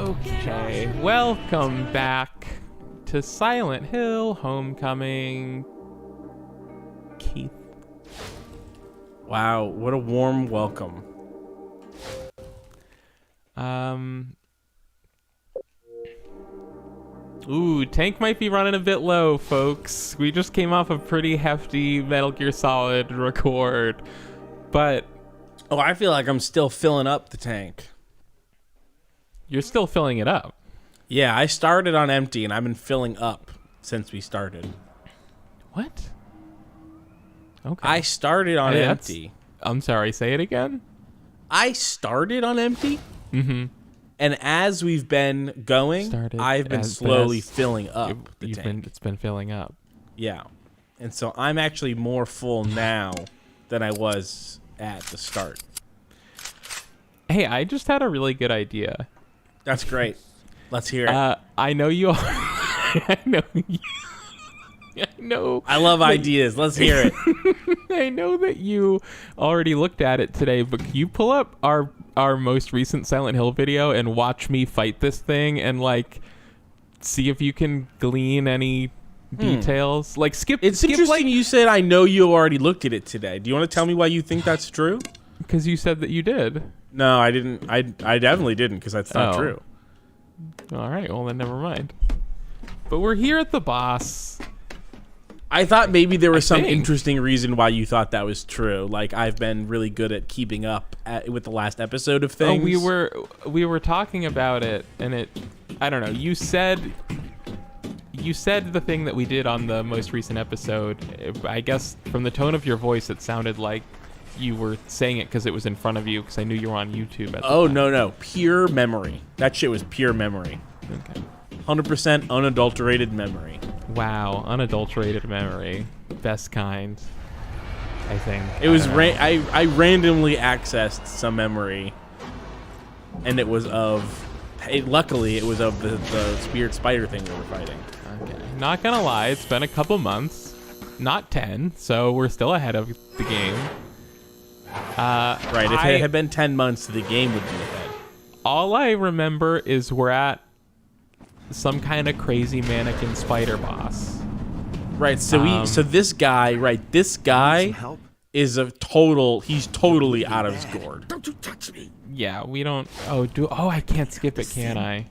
Okay, welcome back to Silent Hill Homecoming. Keith. Wow, what a warm welcome. Ooh, tank might be running a bit low, folks. We just came off a pretty hefty Metal Gear Solid record, but... Oh, I feel like I'm still filling up the tank. You're still filling it up. Yeah, I started on empty, and I've been filling up since we started. What? Okay. I started on Hey, empty. I'm sorry, say it again? I started on empty, and as we've been going, I've been slowly filling up the tank. It's been filling up. Yeah, and so I'm actually more full now than I was at the start. Hey, I just had a really good idea. That's great. Let's hear it. I know you. I know you. I know. I love ideas. Let's hear it. I know that you already looked at it today, but can you pull up our most recent Silent Hill video and watch me fight this thing and like see if you can glean any details? Like skip. It's interesting you said I know you already looked at it today. Do you want to tell me why you think that's true? Because you said that you did. No, I didn't. I definitely didn't because that's not true. All right. Well, then never mind. But we're here at the boss. I thought maybe there was some interesting reason why you thought that was true. Like I've been really good at keeping up with the last episode of things. Oh, we were talking about it, and it. I don't know. You said the thing that we did on the most recent episode. I guess from the tone of your voice, it sounded like you were saying it because it was in front of you, because I knew you were on YouTube at the time. No. Pure memory. That shit was pure memory. Okay. 100% unadulterated memory. Wow, unadulterated memory. Best kind, I think. It was I randomly accessed some memory, and it was of... luckily, it was of the weird spider thing we were fighting. Okay. Not gonna lie, it's been a couple months. Not 10, so we're still ahead of the game. Right, if it had been 10 months, the game would be ahead. All I remember is we're at some kind of crazy mannequin spider boss. Right, so this guy is he's totally out of his gourd. Don't you touch me. Yeah, we don't... I can't skip it, can I?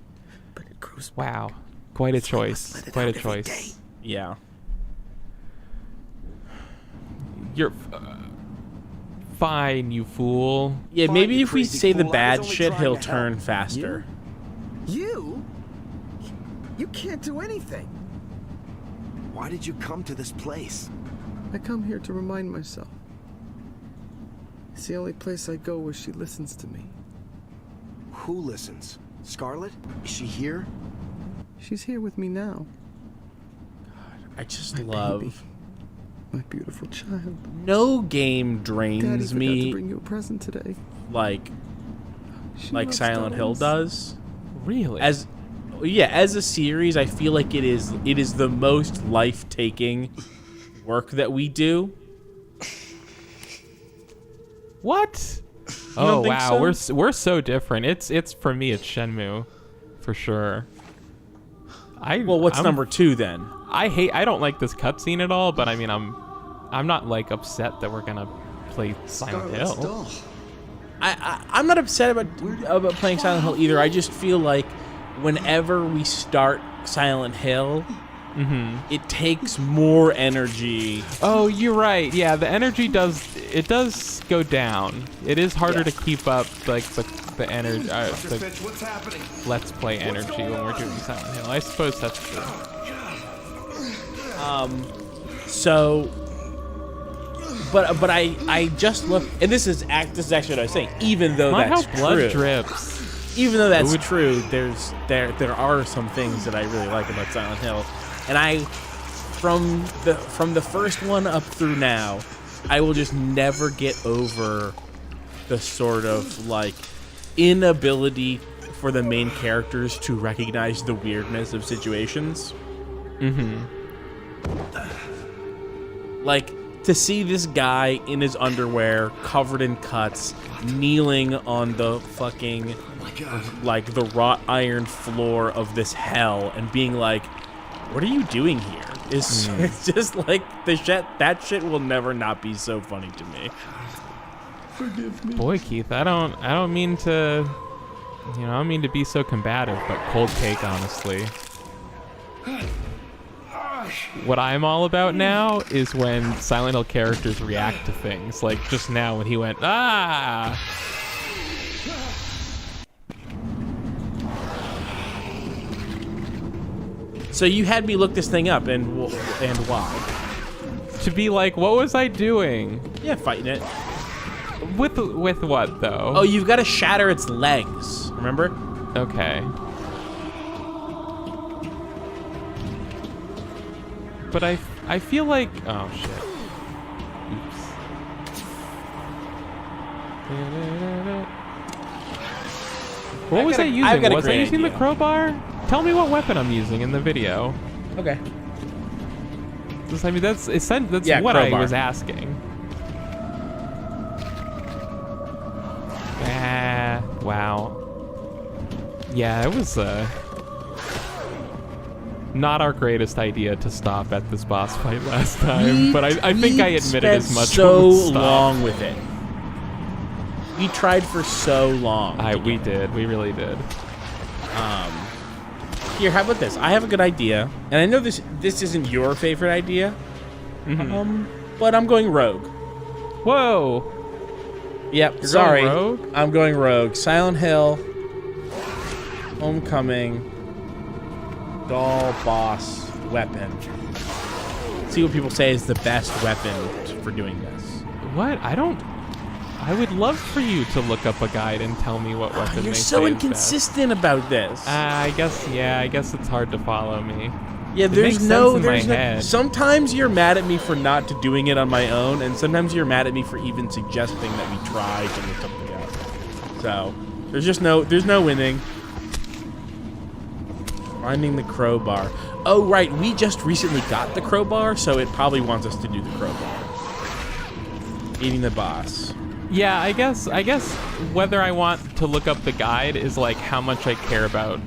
But it grows Wow. Quite a choice. Quite a choice. Yeah. You're... fine, you fool. Yeah, maybe if we say the fool. I bad was only shit, trying he'll to turn help. faster. You? You can't do anything. Why did you come to this place? I come here to remind myself. It's the only place I go where she listens to me. Who listens? Scarlet? Is she here? She's here with me now. I just My love... baby. My beautiful child. No game Daddy drains forgot to me bring you a present today. like She like loves Silent Hill dolls. does. Really? As a series, I feel like it is the most life-taking work that we do. What? don't think wow, so? we're so different. It's for me, it's Shenmue, for sure. What's number 2 then? I don't like this cutscene at all, but I mean, I'm not like upset that we're gonna play Silent Hill. I'm not upset about playing Silent Hill either. I just feel like whenever we start Silent Hill, it takes more energy. Oh, you're right. Yeah, the energy does go down. It is harder to keep up like the energy. What's happening? Let's play energy when we're doing Silent Hill. I suppose that's true. But I just look, and this is actually what I was saying. Even though Mind that's how blood true, drips. even though that's true, there are some things that I really like about Silent Hill, and from the first one up through now, I will just never get over the sort of like inability for the main characters to recognize the weirdness of situations. Like, to see this guy in his underwear, covered in cuts, kneeling on the fucking like the wrought iron floor of this hell and being like, what are you doing here? It's just like that shit will never not be so funny to me. Forgive me. Boy, Keith, I don't mean to, I don't mean to be so combative, but cold cake, honestly. What I'm all about now is when Silent Hill characters react to things. Like just now when he went, ah! So you had me look this thing up, and why? To be like, what was I doing? Yeah, fighting it. With what, though? Oh, you've got to shatter its legs, remember? Okay. But I feel like, oh shit. Oops. What was I using? Was I using the crowbar? Tell me what weapon I'm using in the video. Okay. I mean, that's what crowbar. I was asking. Ah, wow. Yeah, it was not our greatest idea to stop at this boss fight last time, but I think I admitted as much. So when we stopped. long with it. We tried for so long. We did. We really did. Here, how about this? I have a good idea, and I know this isn't your favorite idea, but I'm going rogue. Whoa. Yep. You're sorry. going rogue? I'm going rogue. Silent Hill. Homecoming. Doll boss weapon. See what people say is the best weapon for doing this. What? I would love for you to look up a guide and tell me what weapon You're they so say inconsistent about this. I guess it's hard to follow me. Yeah, It there's makes no, sense in there's my no. head. Sometimes you're mad at me for not to doing it on my own, and sometimes you're mad at me for even suggesting that we try to look something up. So there's no winning. Finding the crowbar. Oh right, we just recently got the crowbar, so it probably wants us to do the crowbar. Eating the boss. Yeah, I guess whether I want to look up the guide is like how much I care about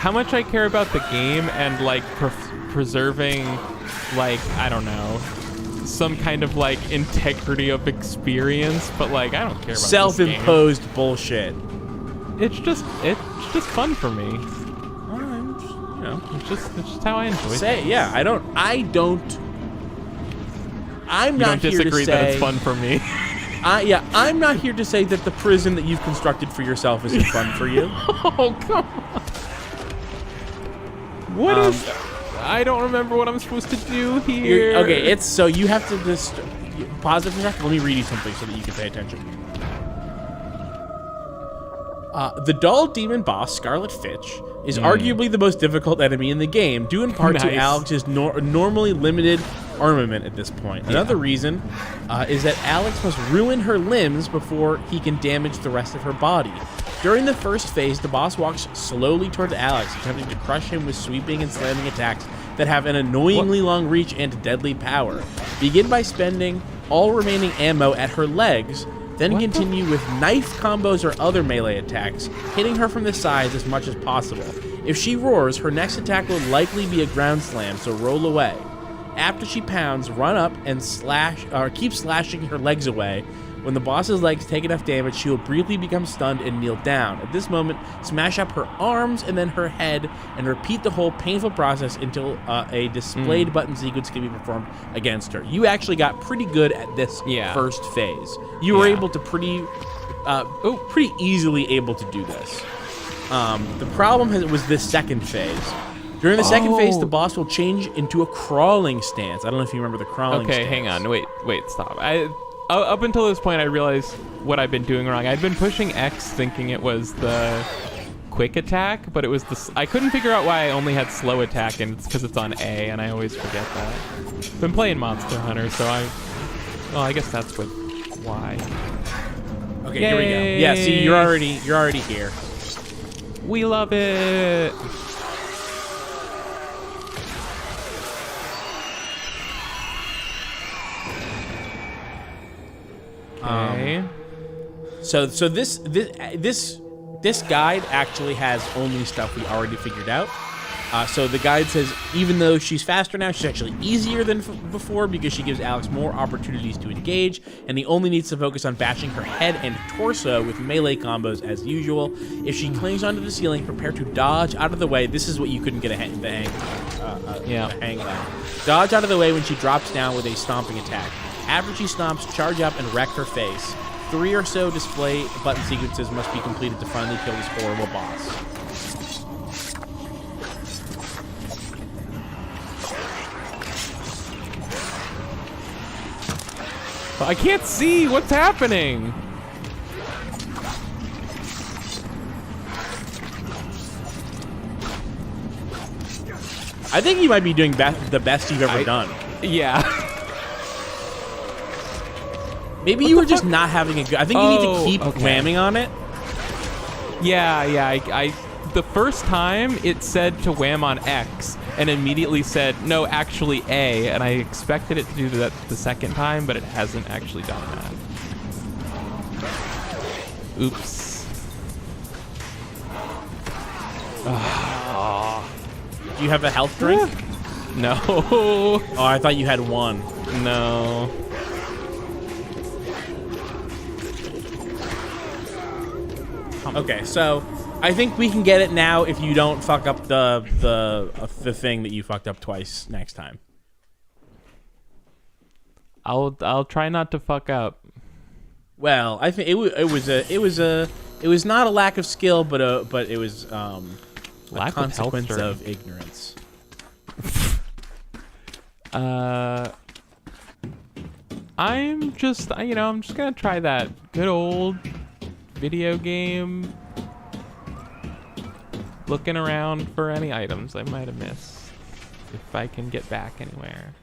the game and like preserving, like, I don't know, some kind of like integrity of experience, but like I don't care about Self-imposed bullshit. It's just fun for me. Alright, It's just how I enjoy say things. yeah. I'm You not don't here disagree to say that it's fun for me. I'm not here to say that the prison that you've constructed for yourself isn't fun for you. Oh, come on. What is... I don't remember what I'm supposed to do here. Okay, it's so you have to just pause it for a second. Let me read you something so that you can pay attention. The doll demon boss, Scarlet Fitch, is arguably the most difficult enemy in the game, due in part to Nice. Alex's normally limited armament at this point. Another reason is that Alex must ruin her limbs before he can damage the rest of her body. During the first phase, the boss walks slowly toward Alex, attempting to crush him with sweeping and slamming attacks that have an annoyingly long reach and deadly power. Begin by spending all remaining ammo at her legs, then continue with knife combos or other melee attacks, hitting her from the sides as much as possible. If she roars, her next attack will likely be a ground slam, so roll away. After she pounds, run up and keep slashing her legs away. When the boss's legs take enough damage, she will briefly become stunned and kneel down. At this moment, smash up her arms and then her head, and repeat the whole painful process until a displayed button sequence can be performed against her. You actually got pretty good at this first phase. You were able to pretty easily able to do this. The problem was this second phase. During the second phase, the boss will change into a crawling stance. I don't know if you remember the crawling stance. Okay, hang on. Wait, stop. Up until this point, I realized what I've been doing wrong. I'd been pushing X thinking it was the quick attack, but it was I couldn't figure out why I only had slow attack, and it's because it's on A, and I always forget that. I've been playing Monster Hunter, so I guess that's why. Okay, here we go. Yeah, see, you're already here. We love it. Okay. So this this guide actually has only stuff we already figured out. So the guide says even though she's faster now, she's actually easier than before because she gives Alex more opportunities to engage, and he only needs to focus on bashing her head and torso with melee combos as usual. If she clings onto the ceiling, prepare to dodge out of the way. This is what you couldn't get the hang of. Dodge out of the way when she drops down with a stomping attack. After she stomps, charge up and wreck her face. 3 or so display button sequences must be completed to finally kill this horrible boss. I can't see what's happening. I think you might be doing the best you've ever done. Yeah. Maybe you were just not having a good... I think you need to keep whamming on it. Yeah. I the first time it said to wham on X and immediately said, no, actually A, and I expected it to do that the second time, but it hasn't actually done that. Oops. Do you have a health drink? No. Oh, I thought you had one. No. Okay, so I think we can get it now if you don't fuck up the thing that you fucked up twice next time. I'll try not to fuck up. Well, I think it was not a lack of skill, but it was a consequence of ignorance. I'm just gonna try that good old video game, looking around for any items I might have missed, if I can get back anywhere.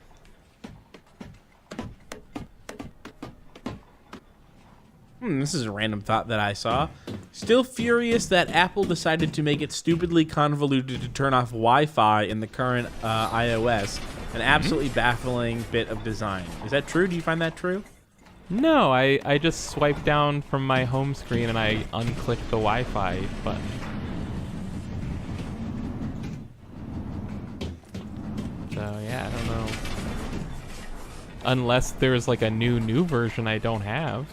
This is a random thought that I saw. Still furious that Apple decided to make it stupidly convoluted to turn off Wi-Fi in the current iOS. An absolutely baffling bit of design. Is that true? Do you find that true? No, I just swiped down from my home screen and I unclicked the Wi-Fi button. So yeah, I don't know. Unless there's like a new version I don't have.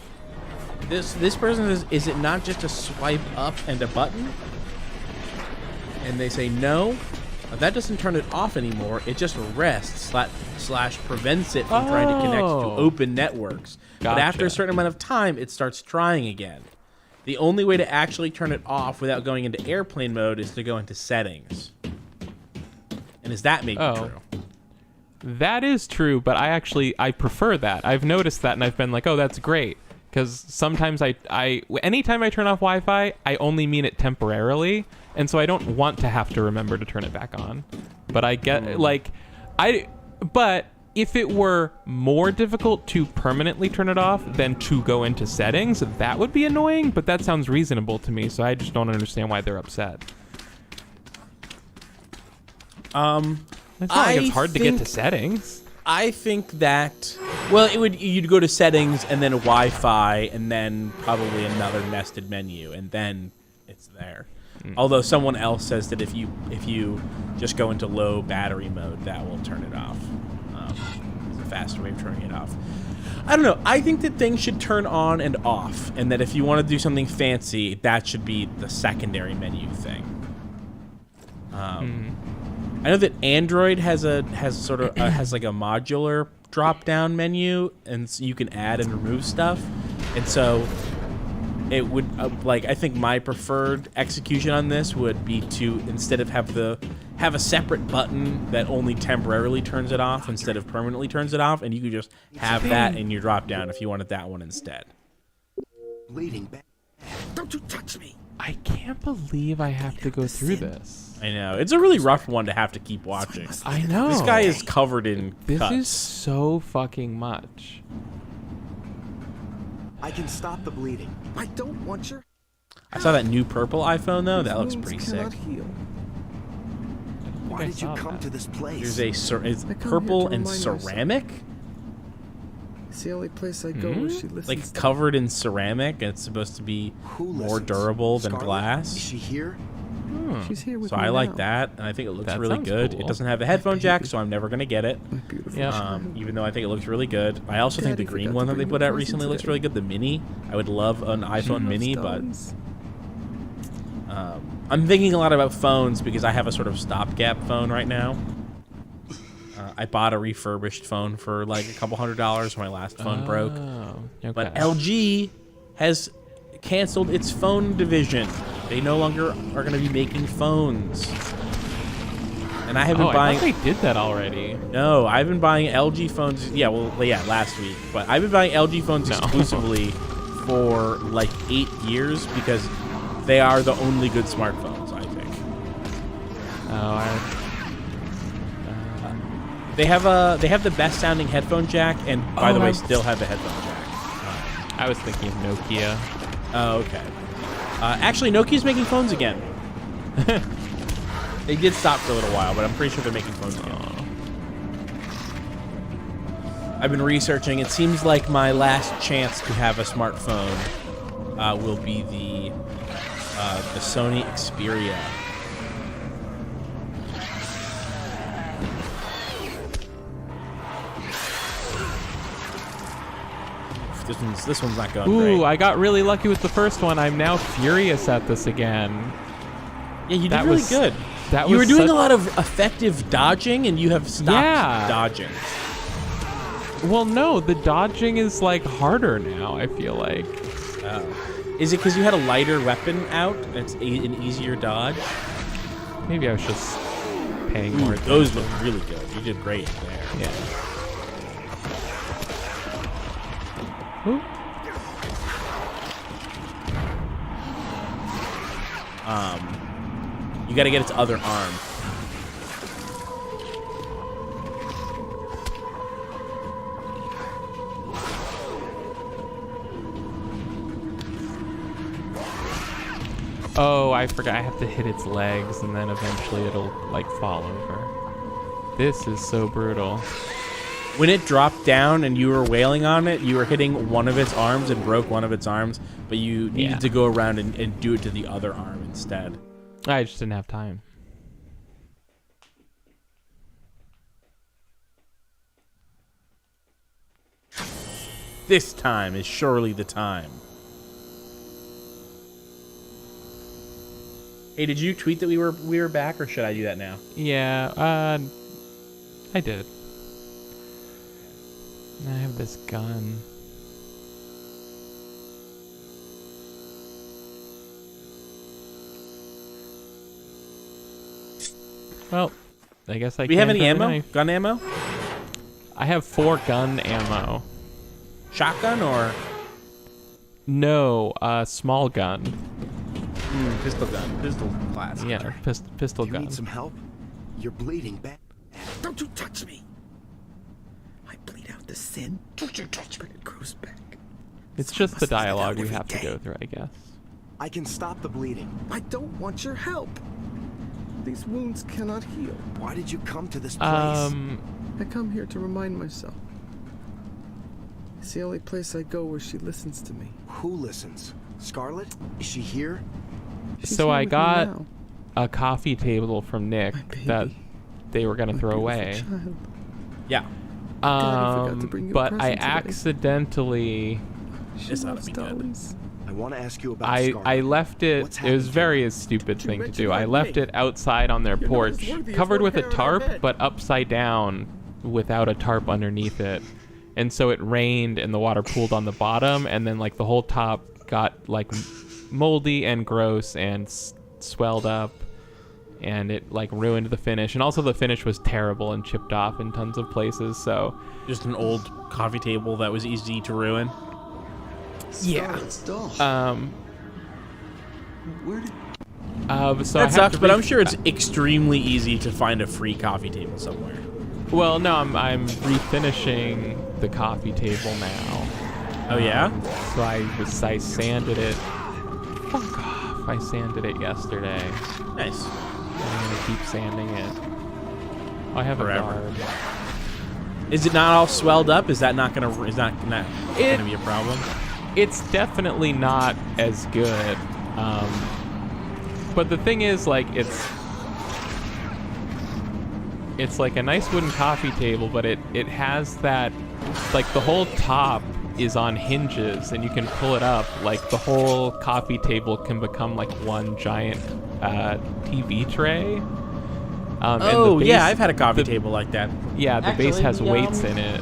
This person says, is it not just a swipe up and a button? And they say no. That doesn't turn it off anymore. It just arrests / prevents it from trying to connect to open networks. Gotcha. But after a certain amount of time, it starts trying again. The only way to actually turn it off without going into airplane mode is to go into settings. And is that maybe true? That is true, but I prefer that. I've noticed that and I've been like, oh, that's great. Because sometimes anytime I turn off Wi-Fi, I only mean it temporarily, and so I don't want to have to remember to turn it back on. But I get but if it were more difficult to permanently turn it off than to go into settings, that would be annoying. But that sounds reasonable to me, so I just don't understand why they're upset. It's not like it's hard to get to settings. I think that, well, you'd go to settings and then Wi-Fi and then probably another nested menu and then it's there. Although someone else says that if you just go into low battery mode, that will turn it off. It's a faster way of turning it off. I don't know. I think that things should turn on and off, and that if you want to do something fancy, that should be the secondary menu thing. I know that Android has like a modular drop-down menu, and so you can add and remove stuff. And so it would I think my preferred execution on this would be to instead of have a separate button that only temporarily turns it off instead of permanently turns it off, and you could just have that in your drop-down if you wanted that one instead. Bleeding back. Don't you touch me! I can't believe I have to go through this. I know. It's a really rough one to have to keep watching. I know. This guy is covered in This cuts. is so fucking much. I can stop the bleeding. I don't want your... I saw that new purple iPhone, though. That looks pretty sick. Cannot heal. Why did you come to this place? There's a I come purple here to and remind myself. ceramic? It's the only place I go where she listens. Like covered in ceramic, and it's supposed to be Who more listens? durable than Scarlet? glass. Is she here? She's here with So me I like now. that, and I think it looks That really sounds good. cool. It doesn't have a headphone jack, so I'm never gonna get it. My beautiful Yeah. child. Even though I think it looks really good. I also think the Daddy green forgot one to that they bring put me a out present recently looks today. really good. The mini. I would love an iPhone mini, but I'm thinking a lot about phones because I have a sort of stopgap phone right now. I bought a refurbished phone for like a couple $100 when my last phone broke. Okay. But LG has canceled its phone division. They no longer are going to be making phones. And I have been I buying. thought they did that already. No, I've been buying LG phones. Yeah, last week. But I've been buying LG phones exclusively for like 8 years because they are the only good smartphones, I think. They have the best sounding headphone jack, and by the way, still have the headphone jack. I was thinking of Nokia. Oh, okay. Actually, Nokia's making phones again. They did stop for a little while, but I'm pretty sure they're making phones again. I've been researching. It seems like my last chance to have a smartphone will be the Sony Xperia. This one's not going great. Ooh, I got really lucky with the first one. I'm now furious at this again. Yeah, you did That really was- good. That You was were doing such- a lot of effective dodging, and you have stopped dodging. Well, no, the dodging is like harder now, I feel like. Is it because you had a lighter weapon out? And it's an easier dodge? Maybe I was just paying more attention. Those look really good. You did great there. Yeah. Ooh. You got to get its other arm. Oh, I forgot. I have to hit its legs, and then eventually it'll like fall over. This is so brutal. When it dropped down and you were wailing on it, you were hitting one of its arms and broke one of its arms, but you needed to go around and do it to the other arm instead. I just didn't have time. This time is surely the time. Hey, did you tweet that we were back, or should I do that now? Yeah, I did. I have this gun. Well, I guess I Do we have can't any have a ammo? knife. Gun ammo? I have 4 gun ammo. Shotgun or No, small gun. pistol gun? Pistol class. Yeah, pistol You gun. need some help? You're bleeding bad. Don't you touch me! I bleed out the sin. Don't you touch me! But it grows back. It's Some just of the us let it dialogue out we every have to day. go through, I guess. I can stop the bleeding. I don't want your help. These wounds cannot heal. Why did you come to this place? I come here to remind myself. It's the only place I go where she listens to me. Who listens? Scarlet? Is she here? She's So here I with me got now. a coffee table from Nick My baby. that they were gonna My throw beautiful away. child. Yeah. forgot to bring you a But I present today. accidentally She This ought to loves be good. dollies. I want to ask you about I Scarlet. left it. What's It was happened to very her? a stupid thing to mention do. I like left me. it outside on their You're not porch, as worthy as covered one with a hair on our tarp, head. but upside down without a tarp underneath it. And so it rained and the water pooled on the bottom, and then like the whole top got like moldy and gross and swelled up, and it like ruined the finish. And also the finish was terrible and chipped off in tons of places. So Just an old coffee table that was easy to ruin. yeah. Doll. Where did So I That have sucks, to but I'm sure it's extremely easy to find a free coffee table somewhere. Well, no, I'm refinishing the coffee table now. Oh yeah? So I sanded it. Fuck off! I sanded it yesterday. Nice. I'm gonna keep sanding it. I have Forever. a guard. Is it not all swelled up? Is that not gonna be a problem? It's definitely not as good. But the thing is, like, it's like a nice wooden coffee table, but it has that, like, the whole top is on hinges, and you can pull it up. Like, the whole coffee table can become like one giant TV tray. Oh, yeah, I've had a coffee table like that. Yeah, the base has weights in it.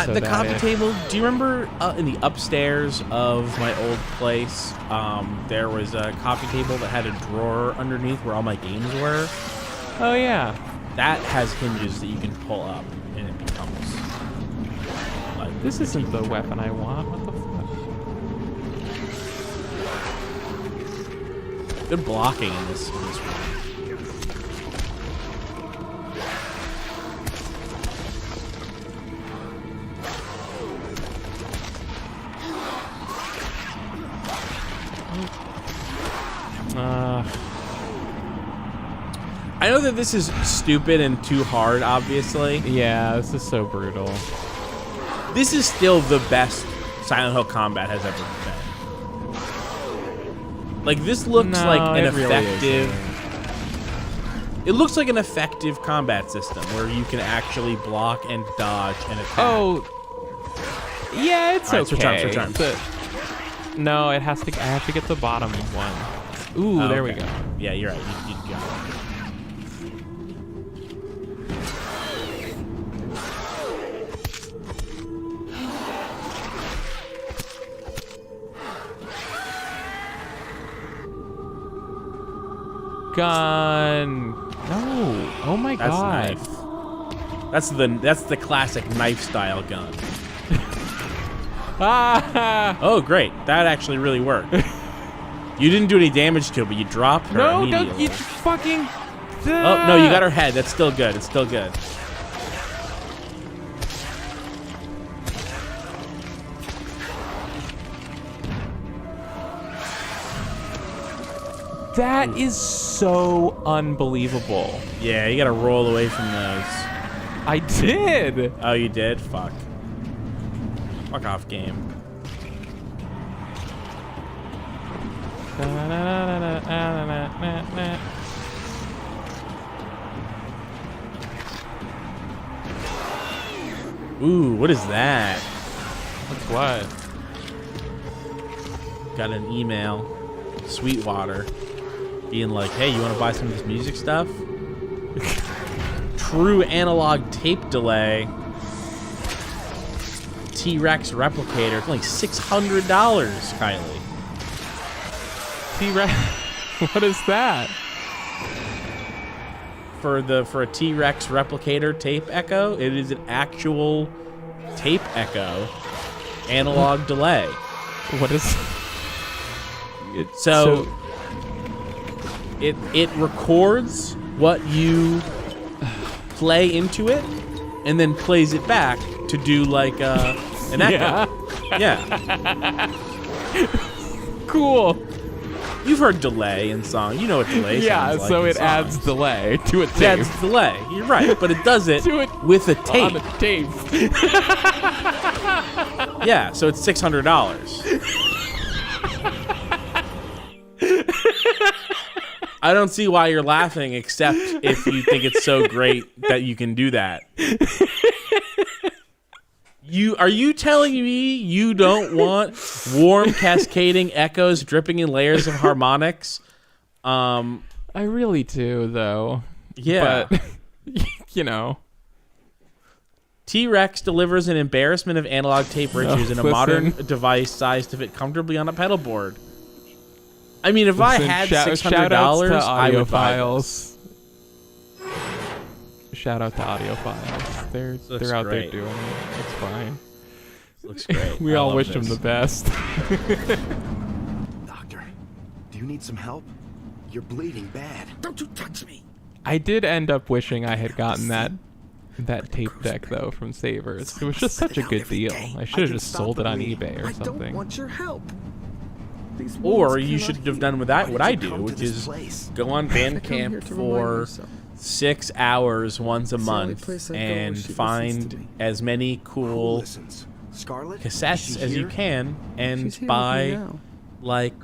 The coffee table, do you remember in the upstairs of my old place, there was a coffee table that had a drawer underneath where all my games were? Oh, yeah. That has hinges that you can pull up, and it becomes like... This isn't the weapon I want. What the fuck? Good blocking in this room. I know that this is stupid and too hard, obviously. Yeah, this is so brutal. This is still the best Silent Hill combat has ever been. Like, this looks like an effective... It looks like an effective combat system where you can actually block and dodge and attack. Oh, yeah, it's okay. Switch arms. No, it has to. I have to get the bottom one. Ooh, there we go. Yeah, you're right. You got it. Gun. No. Oh my god. Knife. That's the classic knife style gun. Ah! Oh great, that actually really worked. You didn't do any damage to it, but you dropped her No, immediately. don't you fucking. Oh no, you got her head. That's still good. It's still good. That is so unbelievable. Yeah, you gotta roll away from those. I did. Oh, you did? Fuck. Fuck off, game. Ooh, what is that? What's what? Got an email. Sweetwater. Being like, hey, you want to buy some of this music stuff? True analog tape delay. T-Rex replicator. It's only $600, Kylie. T-Rex. What is that? For a T-Rex replicator tape echo, it is an actual tape echo analog delay. What is? So it records what you play into it, and then plays it back to do like an echo. Yeah. Cool. You've heard delay in song. You know what delay sounds like. So in it adds songs. delay to a tape. It adds delay. You're right, but it does it To it with a tape. On a tape. Yeah, so it's $600. I don't see why you're laughing, except if you think it's so great that you can do that. Are you telling me you don't want warm, cascading echoes dripping in layers of harmonics? I really do, though. Yeah. But, you know. T-Rex delivers an embarrassment of analog tape riches in a listen. modern device sized to fit comfortably on a pedal board. I mean, if I had $600, I would buy this. Shout out to Audiophiles. They're out there doing it. It's fine. Looks great. We all wish them the best. Doctor, do you need some help? You're bleeding bad. Don't you touch me! I did end up wishing I had gotten that tape deck though from Savers. It was just such a good deal. I should have just sold it on eBay or I don't something. want your help. Or you should have done what I do, which is go on I come here Bandcamp to remind for myself. 6 hours once a It's the only month place I go where and she listens to find me. as many Who cool listens? Scarlet? cassettes Is she as you here? can and She's here with me buy now. like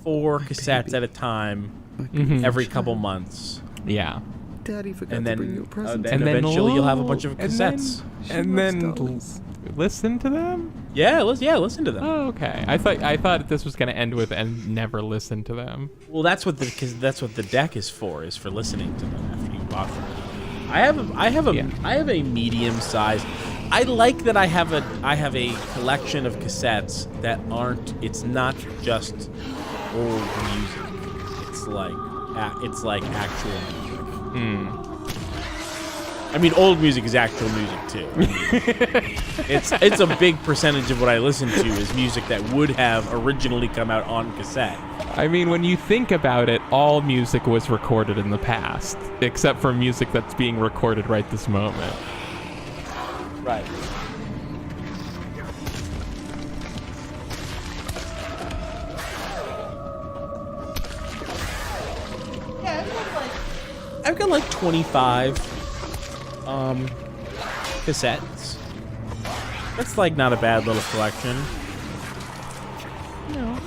4 My cassettes baby. at a time My every child. couple months. Yeah. Daddy forgot And to bring you a then, present. then eventually you'll have a bunch of and then- cassettes. She And loves then dolls. listen to them. Listen to them. Oh, okay. I thought this was gonna end with and never listen to them. Well, that's what the deck is for listening to them after you bought them. I have a medium size. I like that I have a collection of cassettes that aren't. It's not just old music. It's like actual music. I mean, old music is actual music too. I mean, it's a big percentage of what I listen to is music that would have originally come out on cassette. I mean, when you think about it, all music was recorded in the past, except for music that's being recorded right this moment. Right. I've got like 25 cassettes. That's like not a bad little collection. No.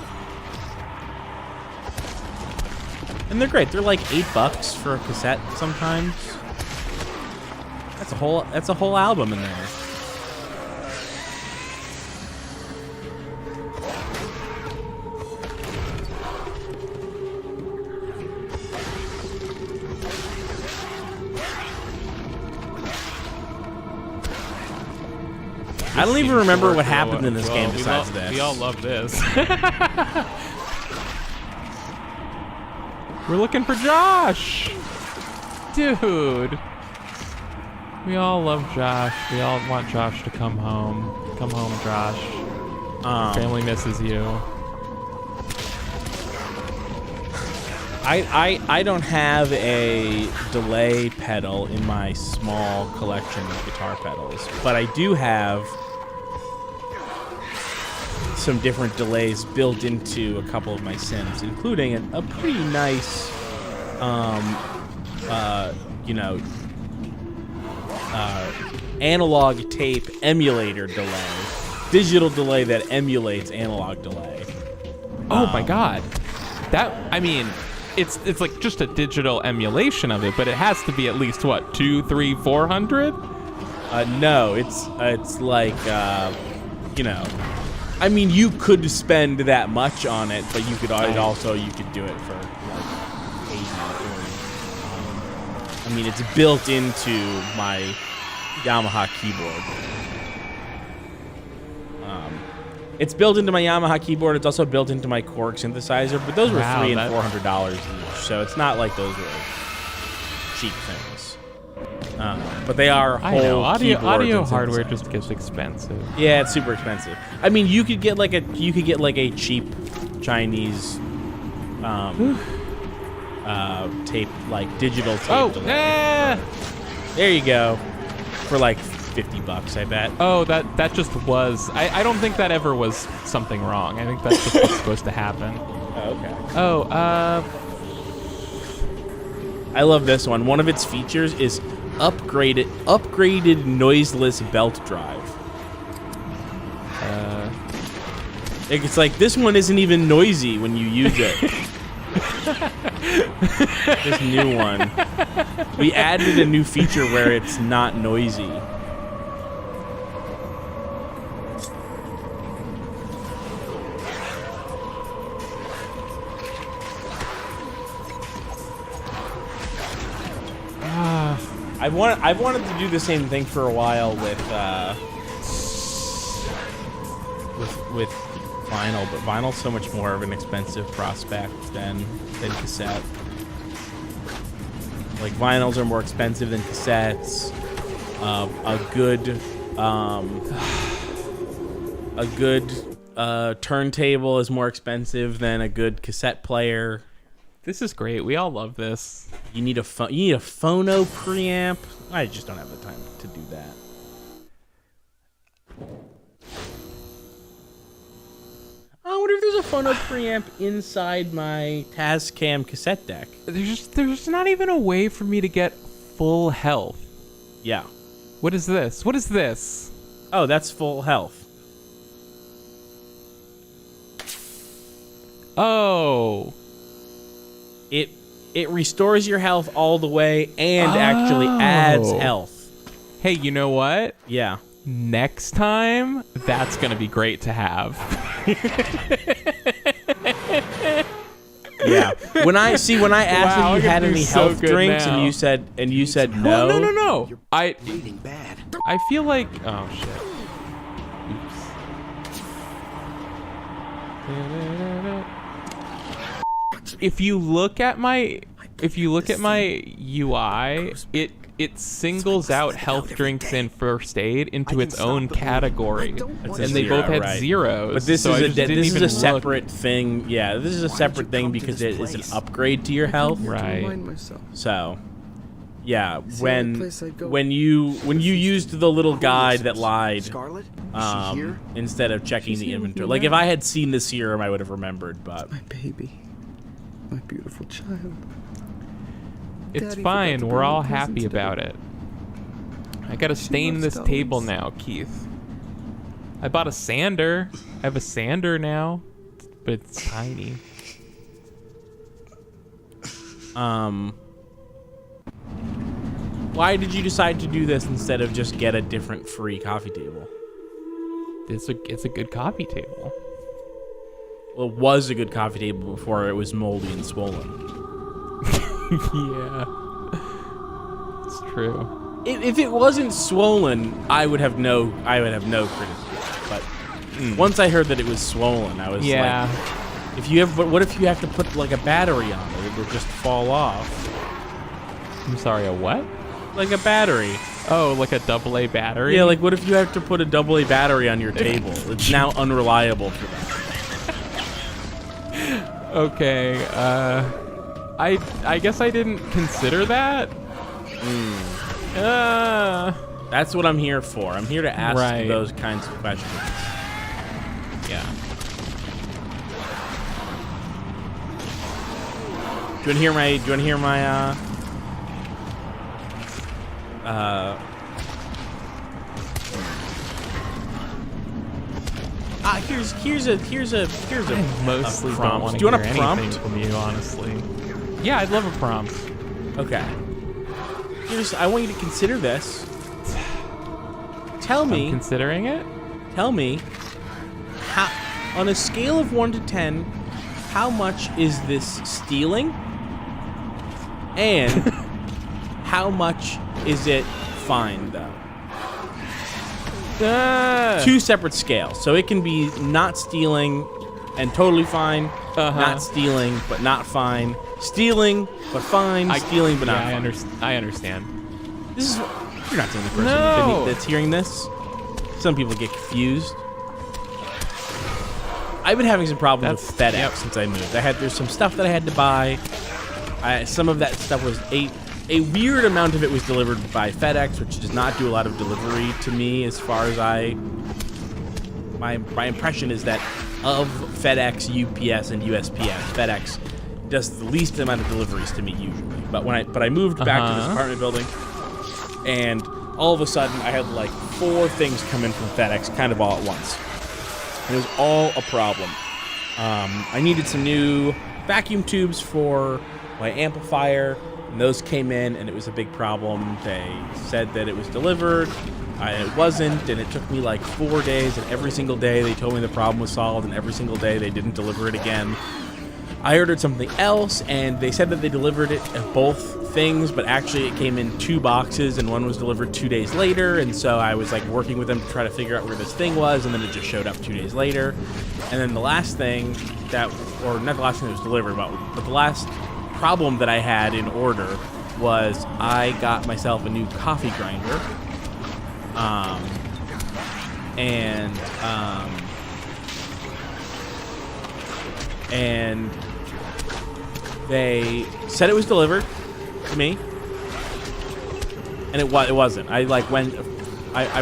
And they're great. They're like $8 for a cassette sometimes. That's a whole album in there. I don't even remember what happened in this game besides this. We all love this. We're looking for Josh! Dude. We all love Josh. We all want Josh to come home. Come home, Josh. Family misses you. I don't have a delay pedal in my small collection of guitar pedals, but I do have some different delays built into a couple of my synths, including a pretty nice, analog tape emulator delay, digital delay that emulates analog delay. Oh my god. It's like just a digital emulation of it, but it has to be at least what, 200, 300, 400? No, it's like I mean, you could spend that much on it, but you could also you could do it for like 80 or I mean, it's built into my Yamaha keyboard. It's built into my Yamaha keyboard. It's also built into my Korg synthesizer, but those were $300 and $400 each, so it's not like those were cheap things. But they are whole I know. keyboards Audio and hardware synthesizers. just gets expensive. Yeah, it's super expensive. I mean, you could get like a cheap Chinese tape, like digital tape delay. There you go. For like $50, I bet. Oh, that just was. I don't think that ever was something wrong. I think that's just what's supposed to happen. Oh, okay. Oh, I love this one. One of its features is upgraded noiseless belt drive. It's like this one isn't even noisy when you use it. This new one. We added a new feature where it's not noisy. I've wanted to do the same thing for a while with vinyl, but vinyl's so much more of an expensive prospect than cassette. Like vinyls are more expensive than cassettes. A good turntable is more expensive than a good cassette player. this is great. We all love this. You need a phono preamp. I just don't have the time to do that. I wonder if if there's a phono preamp inside my Tascam cassette deck. There's not even a way for me to get full health. Yeah. What is this? What is this? Oh, that's full health. Oh. It restores your health all the way and actually adds health. Hey, you know what? Yeah. Next time, that's gonna be great to have. Yeah. When I asked Wow, if you I'm had gonna any do so health good drinks now. and you said no. Oh, no. I Bleeding bad. feel like oh shit. Oops. If you look at my UI, it singles out health drinks and first aid into its own category, and they both had zeros. But this so is I just didn't even a look. separate thing. Yeah, this is a separate thing because it is an upgrade to your health. To Right. remind myself. So, yeah, the only place I go. when you used the little guide that lied, Scarlet? Is she here? instead of checking She's the here with inventory. me Like if now. I had seen the serum, I would have remembered. But My baby. My beautiful child. It's Daddy fine. forgot to We're bring all a present happy today. about it. I gotta stain loves this table dogs. now, Keith. I bought a sander. I have a sander now, but it's tiny. why did you decide to do this instead of just get a different free coffee table? It's a good coffee table. Well, it was a good coffee table before it was moldy and swollen. Yeah, it's true. If it wasn't swollen, I would have no criticism. But once I heard that it was swollen, I was Yeah. like, but what if you have to put like a battery on it? It would just fall off. I'm sorry, a what? Like a battery. Oh, like a AA battery? Yeah, like what if you have to put a AA battery on your table? It's now unreliable for that. Okay, I guess I didn't consider that. That's what I'm here for. I'm here to ask Right. those kinds of questions. Yeah. Do you want to hear my? Here's a Mostly a don't prompt. want Do you to want hear a prompt? anything from you, honestly. Yeah, I'd love a prompt. Okay. I want you to consider this. Tell I'm me, considering it. how, on a scale of 1 to 10, how much is this stealing? And how much is it fine, though? Two separate scales. So it can be not stealing and totally fine, not stealing but not fine, stealing but fine, stealing but not fine. I understand. This is you're not the only person No. that's hearing this. Some people get confused. I've been having some problems with FedEx since I moved. There's some stuff that I had to buy. Some of that stuff was a weird amount of it was delivered by FedEx, which does not do a lot of delivery to me as far as my impression is that of FedEx, UPS, and USPS, FedEx does the least amount of deliveries to me usually. But I moved back to this apartment building, and all of a sudden I had like 4 things come in from FedEx kind of all at once. And it was all a problem. I needed some new vacuum tubes for my amplifier, and those came in, and it was a big problem. They said that it was delivered, and it wasn't, and it took me like 4 days, and every single day they told me the problem was solved, and every single day they didn't deliver it again. I ordered something else, and they said that they delivered it at both things, but actually it came in 2 boxes, and one was delivered 2 days later, and so I was like working with them to try to figure out where this thing was, and then it just showed up 2 days later. And then the last thing not the last thing that was delivered, but the last problem that I had in order was I got myself a new coffee grinder, and they said it was delivered to me, and it wasn't. I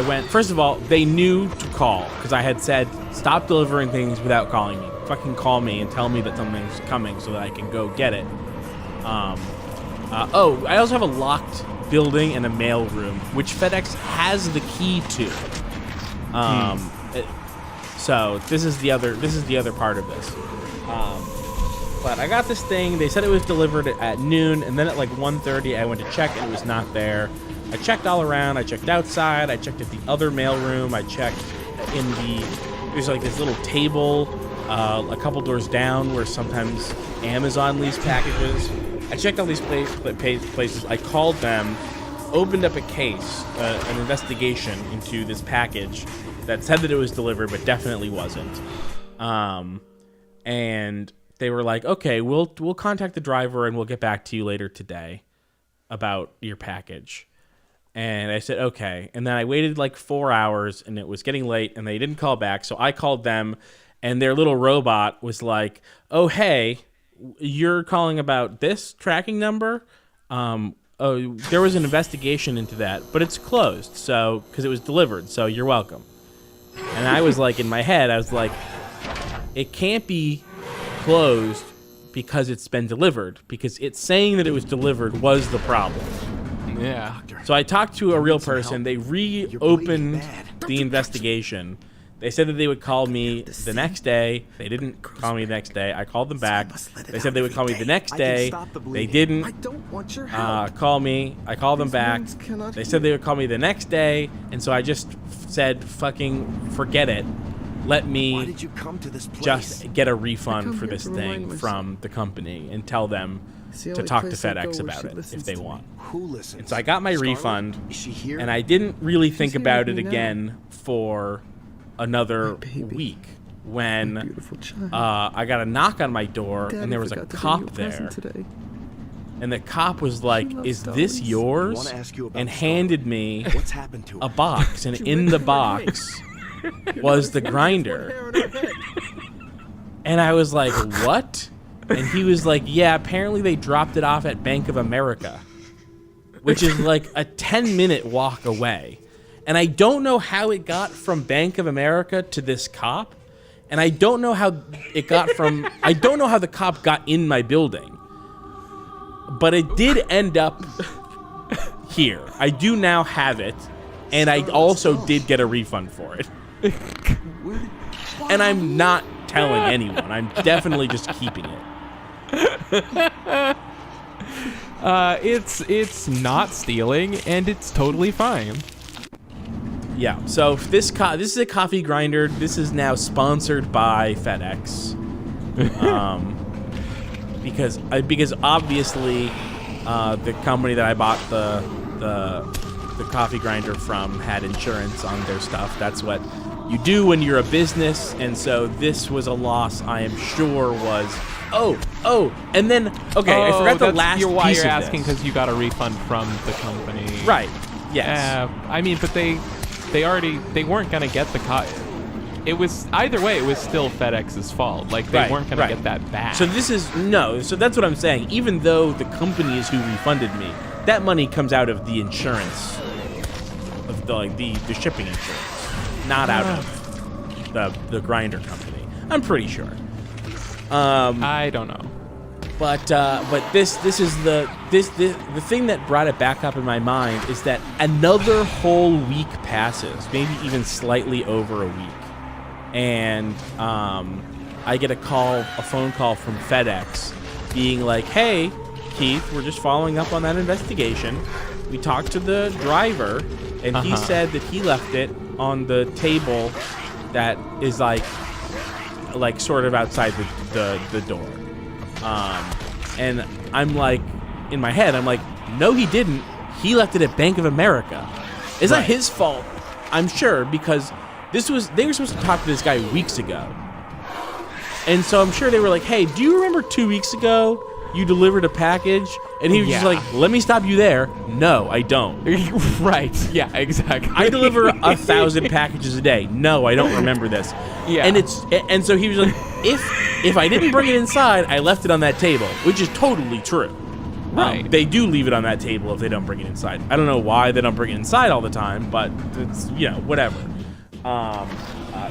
went. First of all, they knew to call because I had said stop delivering things without calling me. fucking call me and tell me that something's coming so that I can go get it. I also have a locked building and a mail room, which FedEx has the key to. So this is the other part of this. But I got this thing. They said it was delivered at noon, and then at like 1:30, I went to check, and it was not there. I checked all around. I checked outside. I checked at the other mail room. I checked there's like this little table a couple doors down where sometimes Amazon leaves packages. I checked all these places. I called them, opened up a case, an investigation into this package that said that it was delivered, but definitely wasn't. And they were like, okay, we'll contact the driver and we'll get back to you later today about your package. And I said, okay. And then I waited like 4 hours and it was getting late and they didn't call back. So I called them and their little robot was like, oh, hey, you're calling about this tracking number? There was an investigation into that, but it's closed. So, because it was delivered. So you're welcome. And I was like, in my head, I was like, it can't be closed because it's been delivered, because it's saying that it was delivered was the problem. Yeah. So I talked to a real person. They reopened the investigation. They said that they would call me the next day. They didn't call me the next day. I called them back. They said they would call me the next day. They didn't call me. I called them back. They said they would call me the next day. And so I just said, fucking forget it. Let me just get a refund for this thing from the company and tell them to talk to FedEx about it if they want. And so I got my refund, and I didn't really think about it again for another week when I got a knock on my door, and there was a cop there. And the cop was like, is this yours? And handed me a box, and in the box was the grinder. And I was like, what? And he was like, yeah, apparently they dropped it off at Bank of America, which is like a 10-minute walk away. And I don't know how it got from Bank of America to this cop. And I don't know how it got from, I don't know how the cop got in my building. But it did end up here. I do now have it. And I also did get a refund for it. And I'm not telling anyone. I'm definitely just keeping it. It's not stealing, and it's totally fine. Yeah. So this is a coffee grinder. This is now sponsored by FedEx, because obviously the company that I bought the coffee grinder from had insurance on their stuff. That's what you do when you're a business, and so this was a loss. I am sure was. And then I forgot the last piece of this. Why you're asking, because you got a refund from the company, right? Yes. I mean, but they weren't gonna get the it was either way. It was still FedEx's fault. Like they weren't gonna get that back. So so that's what I'm saying. Even though the company is who refunded me, that money comes out of the insurance, of the shipping insurance, not out of the grinder company. I'm pretty sure. I don't know. But this is the thing that brought it back up in my mind is that another whole week passes, maybe even slightly over a week, and I get a phone call from FedEx, being like, "Hey, Keith, we're just following up on that investigation. We talked to the driver, and he said that he left it on the table that is like sort of outside the door." And I'm like, in my head, I'm like, no, he didn't. He left it at Bank of America. It's not his fault, I'm sure, because they were supposed to talk to this guy weeks ago. And so I'm sure they were like, hey, do you remember 2 weeks ago you delivered a package? And he was just like, let me stop you there. No, I don't. Right. Yeah, exactly. I deliver 1,000 packages a day. No, I don't remember this. Yeah. And so he was like, if I didn't bring it inside, I left it on that table, which is totally true. Right. They do leave it on that table if they don't bring it inside. I don't know why they don't bring it inside all the time, but it's, whatever.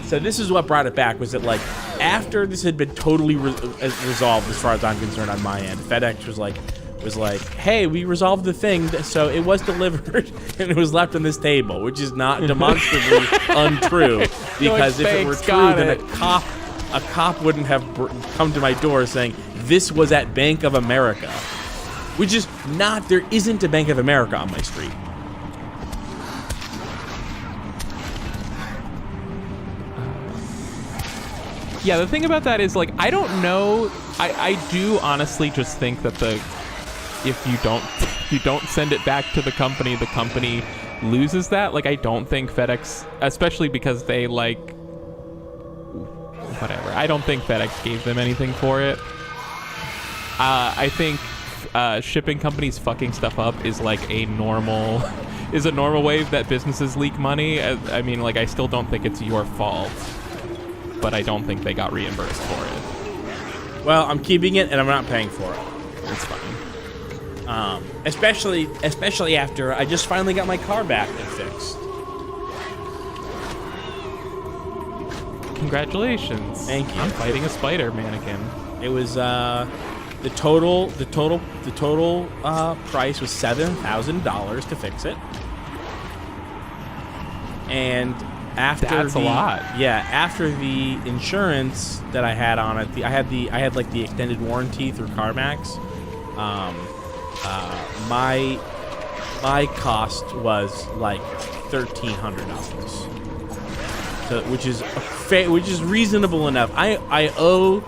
So this is what brought it back, was that after this had been totally resolved, as far as I'm concerned, on my end, FedEx was like, hey, we resolved the thing, so it was delivered and it was left on this table, which is not demonstrably untrue, because if it were true, then a cop wouldn't have come to my door saying this was at Bank of America, which is not. There isn't a Bank of America on my street. Yeah, the thing about that is, like, I don't know. I do honestly just think that if you don't send it back to the company loses that. Like, I don't think FedEx, especially because they, like, whatever. I don't think FedEx gave them anything for it. I think shipping companies fucking stuff up is like a normal way that businesses leak money. I mean, like, I still don't think it's your fault, but I don't think they got reimbursed for it. Well, I'm keeping it and I'm not paying for it. It's fine. Especially after I just finally got my car back and fixed. Congratulations. Thank you. I'm fighting a spider mannequin. It was the total price was $7,000 to fix it. And after a lot. Yeah, after the insurance that I had on it, I had like the extended warranty through CarMax. My cost was like $1,300, so which is reasonable enough. I owe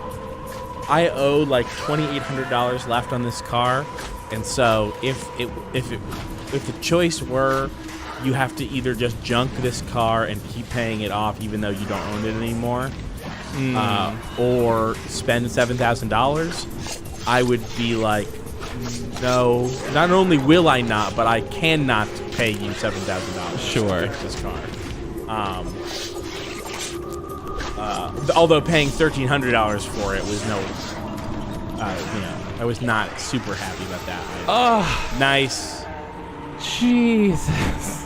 like $2,800 left on this car, and so if the choice were you have to either just junk this car and keep paying it off even though you don't own it anymore, or spend $7,000, I would be like, no, not only will I not, but I cannot pay you $7,000 Sure. to fix this car. Although paying $1,300 for it was I was not super happy about that. Oh, Nice. Jesus.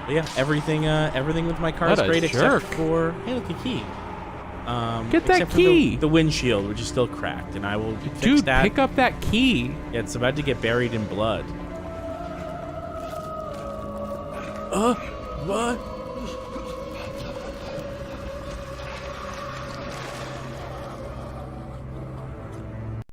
But yeah, everything with my car is What a great jerk. except for, hey, look, a key. Get that except for key. the windshield, which is still cracked, and I will fix Dude, that. pick up that key. Yeah, it's about to get buried in blood. What?